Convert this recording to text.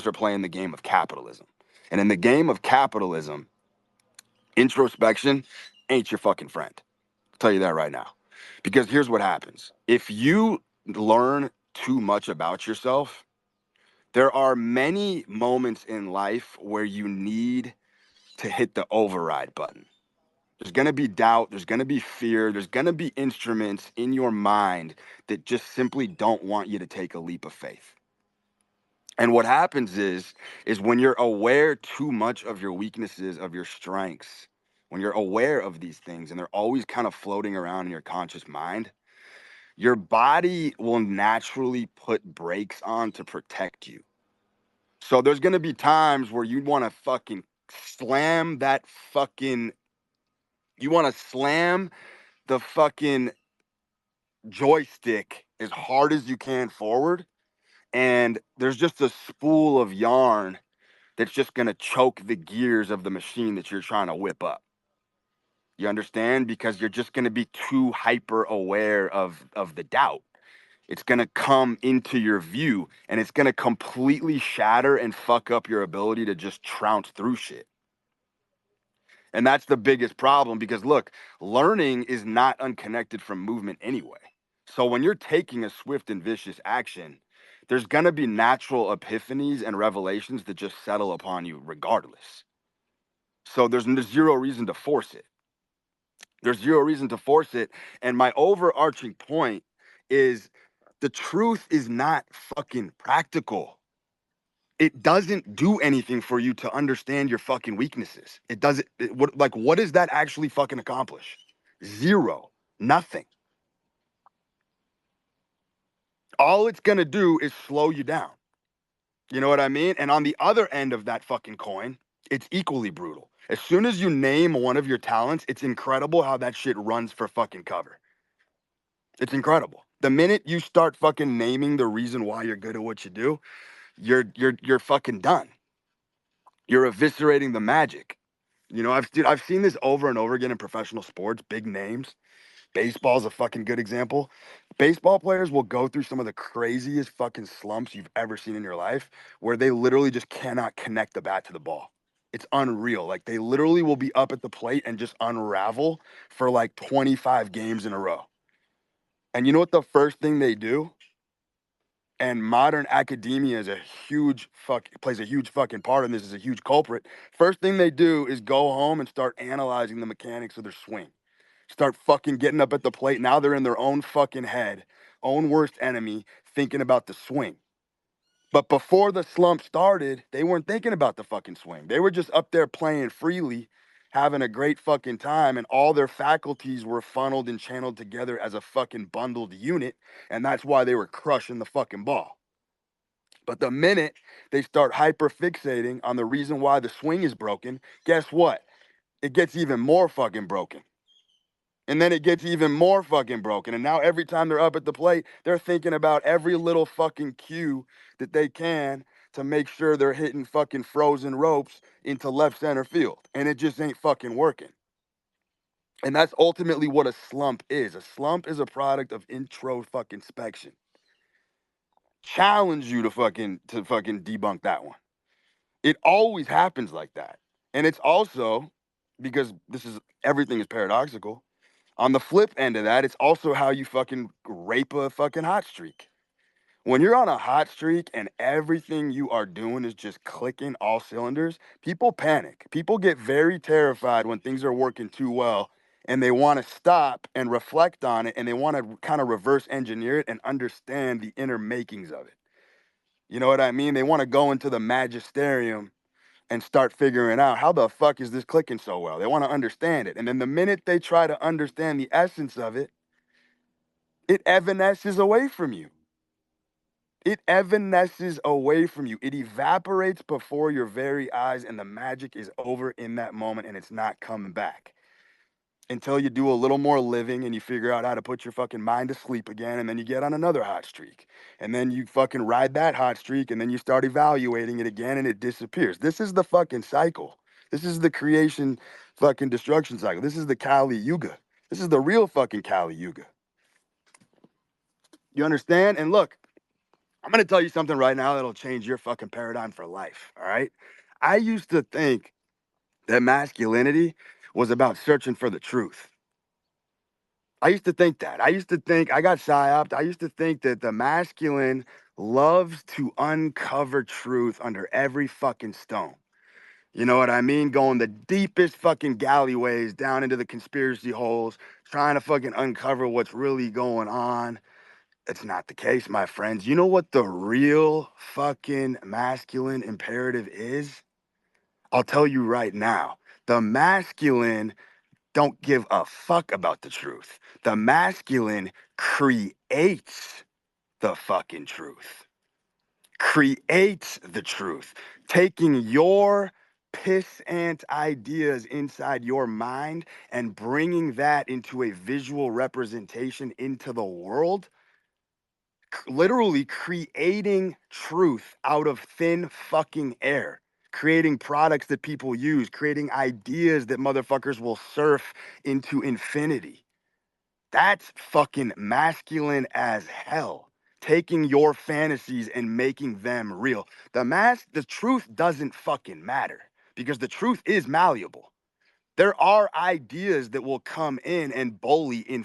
are playing the game of capitalism. And in the game of capitalism, introspection ain't your fucking friend. I'll tell you that right now. Because here's what happens. If you learn too much about yourself, there are many moments in life where you need to hit the override button. There's going to be doubt, there's going to be fear, there's going to be instruments in your mind that just simply don't want you to take a leap of faith. And what happens is when you're aware too much of your weaknesses, of your strengths, when you're aware of these things and they're always kind of floating around in your conscious mind, your body will naturally put brakes on to protect you. So there's going to be times where you want to fucking slam that fucking, you want to slam the fucking joystick as hard as you can forward. And there's just a spool of yarn that's just going to choke the gears of the machine that you're trying to whip up. You understand? Because you're just going to be too hyper aware of the doubt. It's going to come into your view and it's going to completely shatter and fuck up your ability to just trounce through shit. And that's the biggest problem because look, learning is not unconnected from movement anyway. So when you're taking a swift and vicious action, there's going to be natural epiphanies and revelations that just settle upon you regardless. So there's zero reason to force it. There's zero reason to force it. And my overarching point is the truth is not fucking practical. It doesn't do anything for you to understand your fucking weaknesses. It doesn't, what does that actually fucking accomplish? Zero. Nothing. All it's gonna do is slow you down. You know what I mean? And on the other end of that fucking coin, it's equally brutal. As soon as you name one of your talents, it's incredible how that shit runs for fucking cover. It's incredible. The minute you start fucking naming the reason why you're good at what you do, you're fucking done. You're eviscerating the magic. You know, I've seen this over and over again in professional sports, big names. Baseball's a fucking good example. Baseball players will go through some of the craziest fucking slumps you've ever seen in your life where they literally just cannot connect the bat to the ball. It's unreal. Like they literally will be up at the plate and just unravel for like 25 games in a row. And you know what the first thing they do? And modern academia is a huge plays a huge fucking part in this, is a huge culprit. First thing they do is go home and start analyzing the mechanics of their swing. Start fucking getting up at the plate. Now they're in their own fucking head, own worst enemy, thinking about the swing. But before the slump started, they weren't thinking about the fucking swing. They were just up there playing freely, having a great fucking time, and all their faculties were funneled and channeled together as a fucking bundled unit, and that's why they were crushing the fucking ball. But the minute they start hyper fixating on the reason why the swing is broken, guess what? It gets even more fucking broken. And then it gets even more fucking broken. And now every time they're up at the plate, they're thinking about every little fucking cue that they can to make sure they're hitting fucking frozen ropes into left center field. And it just ain't fucking working. And that's ultimately what a slump is. A slump is a product of intro fucking inspection. Challenge you to fucking debunk that one. It always happens like that. And it's also because everything is paradoxical. On the flip end of that, it's also how you fucking rape a fucking hot streak. When you're on a hot streak and everything you are doing is just clicking all cylinders, people panic. People get very terrified when things are working too well and they want to stop and reflect on it and they want to kind of reverse engineer it and understand the inner makings of it. You know what I mean? They want to go into the magisterium and start figuring out how the fuck is this clicking so well. They want to understand it. And then the minute they try to understand the essence of it, it evanesces away from you. It evanesces away from you. It evaporates before your very eyes, and the magic is over in that moment, and it's not coming back until you do a little more living and you figure out how to put your fucking mind to sleep again, and then you get on another hot streak. And then you fucking ride that hot streak, and then you start evaluating it again, and it disappears. This is the fucking cycle. This is the creation fucking destruction cycle. This is the Kali Yuga. This is the real fucking Kali Yuga. You understand? And look, I'm gonna tell you something right now that'll change your fucking paradigm for life. All right. I used to think that masculinity was about searching for the truth. I used to think that. I used to think I got psyoped. I used to think that the masculine loves to uncover truth under every fucking stone. You know what I mean? Going the deepest fucking galleyways down into the conspiracy holes, trying to fucking uncover what's really going on. It's not the case, my friends. You know what the real fucking masculine imperative is? I'll tell you right now. The masculine don't give a fuck about the truth. The masculine creates the fucking truth, creates the truth, taking your pissant ideas inside your mind and bringing that into a visual representation into the world, literally creating truth out of thin fucking air, creating products that people use, creating ideas that motherfuckers will surf into infinity. That's fucking masculine as hell. Taking your fantasies and making them real. The truth doesn't fucking matter because the truth is malleable. There are ideas that will come in and bully in